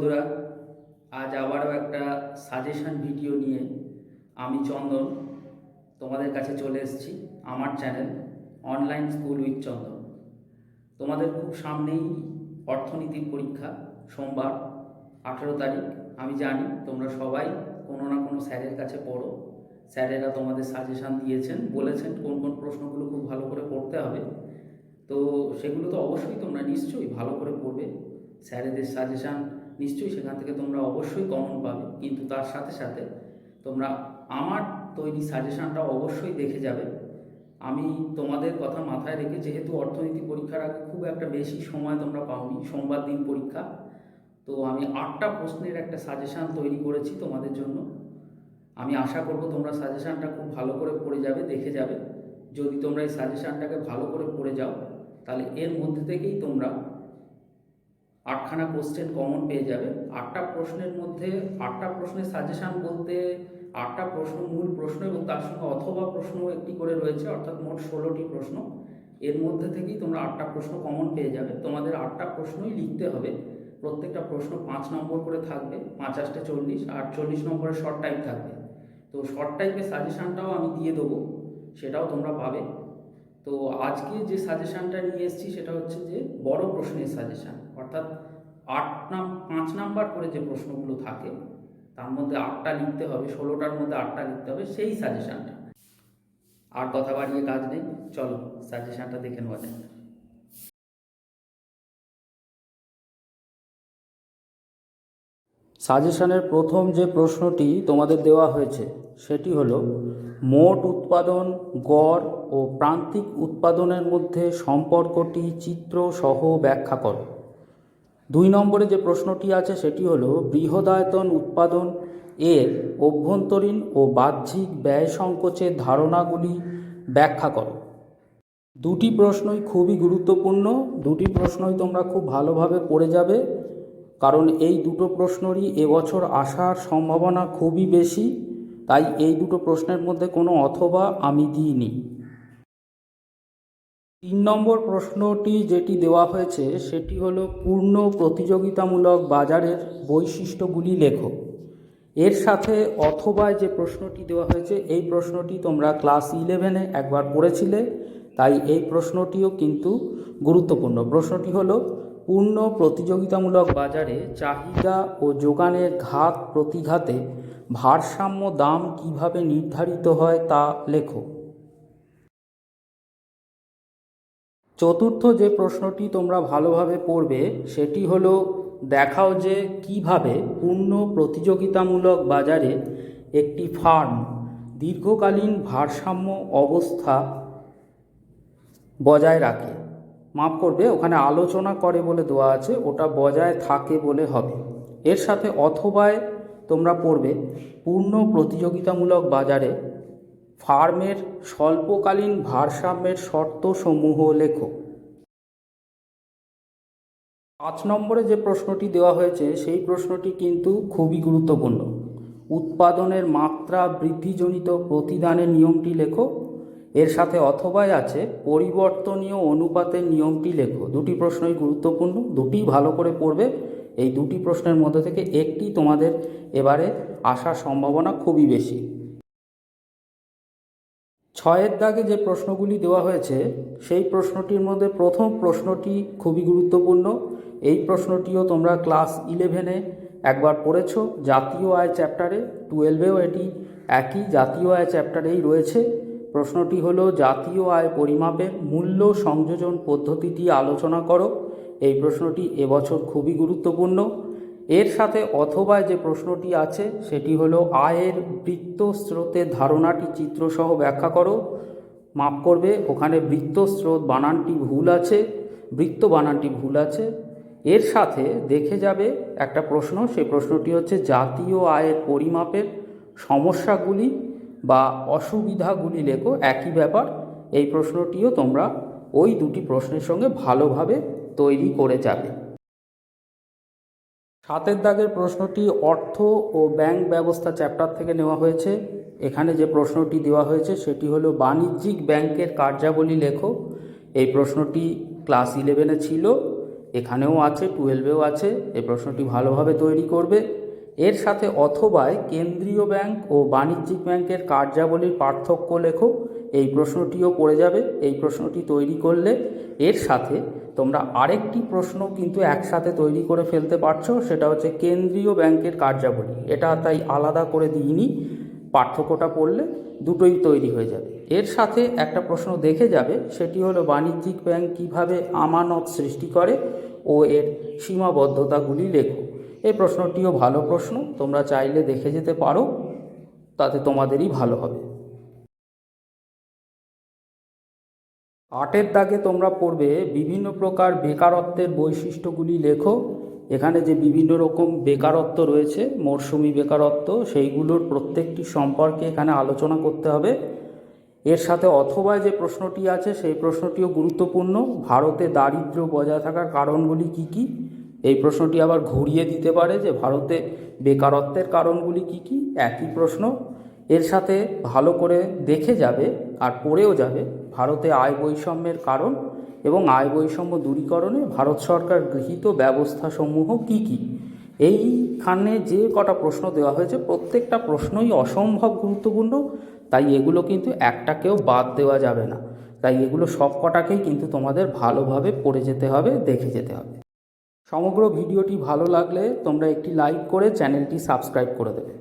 বন্ধুরা, আজ আবারও একটা সাজেশন ভিডিও নিয়ে আমি চন্দন তোমাদের কাছে চলে এসেছি। আমার চ্যানেল অনলাইন স্কুল উইথ চন্দন। তোমাদের খুব সামনেই অর্থনীতির পরীক্ষা, সোমবার 18 তারিখ। আমি জানি তোমরা সবাই কোনো না কোনো স্যারের কাছে পড়ো। স্যারেরা তোমাদের সাজেশান দিয়েছেন, বলেছেন কোন কোন প্রশ্নগুলো খুব ভালো করে পড়তে হবে। তো সেগুলো তো অবশ্যই তোমরা নিশ্চয়ই ভালো করে পড়বে। স্যারেদের সাজেশান নিশ্চয়ই সেখান থেকে তোমরা অবশ্যই কমন পাবে, কিন্তু তার সাথে সাথে তোমরা আমার তৈরি সাজেশানটা অবশ্যই দেখে যাবে। আমি তোমাদের কথা মাথায় রেখে, যেহেতু অর্থনীতি পরীক্ষার আগে খুব একটা বেশি সময় তোমরা পাওনি, সোমবার দিন পরীক্ষা, তো আমি 8টা প্রশ্নের একটা সাজেশান তৈরি করেছি তোমাদের জন্য। আমি আশা করব তোমরা সাজেশানটা খুব ভালো করে পড়ে যাবে, দেখে যাবে। যদি তোমরা এই সাজেশানটাকে ভালো করে পড়ে যাও, তাহলে এর মধ্যে থেকেই তোমরা 8খানা কোশ্চেন কমন পেয়ে যাবে। 8টা প্রশ্নের মধ্যে 8টা প্রশ্নের সাজেশান বলতে 8টা প্রশ্ন, মূল প্রশ্ন এবং তার সঙ্গে অথবা প্রশ্নও একটি করে রয়েছে, অর্থাৎ মোট 16টি প্রশ্ন। এর মধ্যে থেকেই তোমরা 8টা প্রশ্ন কমন পেয়ে যাবে। তোমাদের 8টা প্রশ্নই লিখতে হবে। প্রত্যেকটা প্রশ্ন 5 নম্বর করে থাকবে, 5 8 40, আর 40 নম্বরের শর্ট টাইপ থাকবে। তো শর্ট টাইপের সাজেশানটাও আমি দিয়ে দেবো, সেটাও তোমরা পাবে। তো আজকে যে সাজেশানটা নিয়ে এসেছি সেটা হচ্ছে যে বড় প্রশ্নের সাজেশান, অর্থাৎ 5 নাম্বার করে যে প্রশ্নগুলো থাকে তার মধ্যে 8টা লিখতে হবে, 16টার মধ্যে 8টা লিখতে হবে, সেই সাজেশানটা। আর কথা বাড়িয়ে কাজ নেই, চলো সাজেশানটা দেখে নেওয়া যায়। সাজেশানের প্রথম যে প্রশ্নটি তোমাদের দেওয়া হয়েছে সেটি হলো, মোট উৎপাদন, গড় ও প্রান্তিক উৎপাদনের মধ্যে সম্পর্কটি চিত্র সহ ব্যাখ্যা করো। 2 নম্বরে যে প্রশ্নটি আছে সেটি হলো, বৃহদায়তন উৎপাদন এর অভ্যন্তরীণ ও বাহ্যিক ব্যয় সংকোচের ধারণাগুলি ব্যাখ্যা করো। দুটি প্রশ্নই খুবই গুরুত্বপূর্ণ, দুটি প্রশ্নই তোমরা খুব ভালোভাবে পড়ে যাবে, কারণ এই দুটো প্রশ্নরই এবছর আসার সম্ভাবনা খুবই বেশি। তাই এই দুটো প্রশ্নের মধ্যে কোনো অথবা আমি দিইনি। 3 নম্বর প্রশ্নটি যেটি দেওয়া হয়েছে সেটি হলো, পূর্ণ প্রতিযোগিতামূলক বাজারের বৈশিষ্ট্যগুলি লেখো। এর সাথে অথবায় যে প্রশ্নটি দেওয়া হয়েছে, এই প্রশ্নটি তোমরা ক্লাস 11-এ একবার পড়েছিলে, তাই এই প্রশ্নটিও কিন্তু গুরুত্বপূর্ণ। প্রশ্নটি হলো, পূর্ণ প্রতিযোগিতামূলক বাজারে চাহিদা ও যোগানের ঘাত প্রতিঘাতে ভারসাম্য দাম কিভাবে নির্ধারিত হয় তা লেখো। চতুর্থ যে প্রশ্নটি তোমরা ভালোভাবে পড়বে সেটি হলো, দেখাও যে কিভাবে পূর্ণ প্রতিযোগিতামূলক বাজারে একটি ফার্ম দীর্ঘকালীন ভারসাম্য অবস্থা বজায় রাখে। মাফ করবে, ওখানে আলোচনা করে বলে দেওয়া আছে, ওটা বজায় থাকে বলে হবে। এর সাথে অথবায় তোমরা পড়বে, পূর্ণ প্রতিযোগিতামূলক বাজারে ফার্মের স্বল্পকালীন ভারসাম্যের শর্তসমূহ লেখো। 5 নম্বরে যে প্রশ্নটি দেওয়া হয়েছে সেই প্রশ্নটি কিন্তু খুবই গুরুত্বপূর্ণ। উৎপাদনের মাত্রা বৃদ্ধিজনিত প্রতিদানের নিয়মটি লেখো। এর সাথে অথবাই আছে, পরিবর্তনীয় অনুপাতের নিয়মটি লেখো। দুটি প্রশ্নই গুরুত্বপূর্ণ, দুটি ভালো করে পড়বে। এই দুটি প্রশ্নের মধ্যে থেকে একটি তোমাদের এবারে আসার সম্ভাবনা খুবই বেশি। 6-এর দাগে যে প্রশ্নগুলি দেওয়া হয়েছে সেই প্রশ্নটির মধ্যে প্রথম প্রশ্নটি খুবই গুরুত্বপূর্ণ। এই প্রশ্নটিও তোমরা ক্লাস 11-এ একবার পড়েছো, জাতীয় আয় চ্যাপ্টারে। 12-এও এটি একই জাতীয় আয় চ্যাপ্টারেই রয়েছে। প্রশ্নটি হলো, জাতীয় আয় পরিমাপের মূল্য সংযোজন পদ্ধতিটি আলোচনা করো। এই প্রশ্নটি এবছর খুবই গুরুত্বপূর্ণ। এর সাথে অথবায় যে প্রশ্নটি আছে সেটি হলো, আয়ের বৃত্তস্রোতের ধারণাটি চিত্রসহ ব্যাখ্যা করো। মাফ করবে, ওখানে বৃত্তস্রোত বানানটি ভুল আছে, বৃত্ত বানানটি ভুল আছে। এর সাথে দেখে যাবে একটা প্রশ্ন, সেই প্রশ্নটি হচ্ছে, জাতীয় আয়ের পরিমাপের সমস্যাগুলি বা অসুবিধাগুলি লেখো। একই ব্যাপার, এই প্রশ্নটিও তোমরা ওই দুটি প্রশ্নের সঙ্গে ভালোভাবে তৈরি করে যাবে। 7-এর দাগের প্রশ্নটি অর্থ ও ব্যাংক ব্যবস্থা চ্যাপ্টার থেকে নেওয়া হয়েছে। এখানে যে প্রশ্নটি দেওয়া হয়েছে সেটি হলো, বাণিজ্যিক ব্যাংকের কার্যাবলী লেখো। এই প্রশ্নটি ক্লাস 11-এ ছিল এখানেও আছে, 12-এও আছে। এই প্রশ্নটি ভালোভাবে তৈরি করবে। এর সাথে অথবা কেন্দ্রীয় ব্যাংক ও বাণিজ্যিক ব্যাংকের কার্যাবলীর পার্থক্য লেখো, এই প্রশ্নটিও পড়ে যাবে। এই প্রশ্নটি তৈরি করলে এর সাথে তোমরা আরেকটি প্রশ্ন কিন্তু একসাথে তৈরি করে ফেলতে পারছো, সেটা হচ্ছে কেন্দ্রীয় ব্যাংকের কার্যাবলী। এটা তাই আলাদা করে দিইনি, পার্থক্যটা পড়লে দুটোই তৈরি হয়ে যাবে। এর সাথে একটা প্রশ্ন দেখে যাবে, সেটি হলো বাণিজ্যিক ব্যাংক কীভাবে আমানত সৃষ্টি করে ও এর সীমাবদ্ধতাগুলি লেখো। এই প্রশ্নটিও ভালো প্রশ্ন, তোমরা চাইলে দেখে যেতে পারো, তাতে তোমাদেরই ভালো হবে। 8-এর দাগে তোমরা পড়বে বিভিন্ন প্রকার বেকারত্বের বৈশিষ্ট্যগুলি লেখো। এখানে যে বিভিন্ন রকম বেকারত্ব রয়েছে, মরশুমি বেকারত্ব, সেইগুলোর প্রত্যেকটি সম্পর্কে এখানে আলোচনা করতে হবে। এর সাথে অথবা যে প্রশ্নটি আছে সেই প্রশ্নটিও গুরুত্বপূর্ণ, ভারতে দারিদ্র্য বজায় থাকার কারণগুলি কি কি। এই প্রশ্নটি আবার ঘুরিয়ে দিতে পারে যে ভারতে বেকারত্বের কারণগুলি কি কি, একই প্রশ্ন। এর সাথে ভালো করে দেখে যাবে আর পড়েও যাবে ভারতে আয় বৈষম্যের কারণ এবং আয় বৈষম্য দূরীকরণে ভারত সরকার গৃহীত ব্যবস্থাসমূহ কি কি। এইখানে যে কটা প্রশ্ন দেওয়া হয়েছে প্রত্যেকটা প্রশ্নই অসম্ভব গুরুত্বপূর্ণ, তাই এগুলো কিন্তু একটাকেও বাদ দেওয়া যাবে না। তাই এগুলো সব কটাকেই কিন্তু তোমাদের ভালোভাবে পড়ে যেতে হবে, দেখে যেতে হবে। সমগ্র ভিডিওটি ভালো লাগলে তোমরা একটি লাইক করে চ্যানেলটি সাবস্ক্রাইব করে দেবে।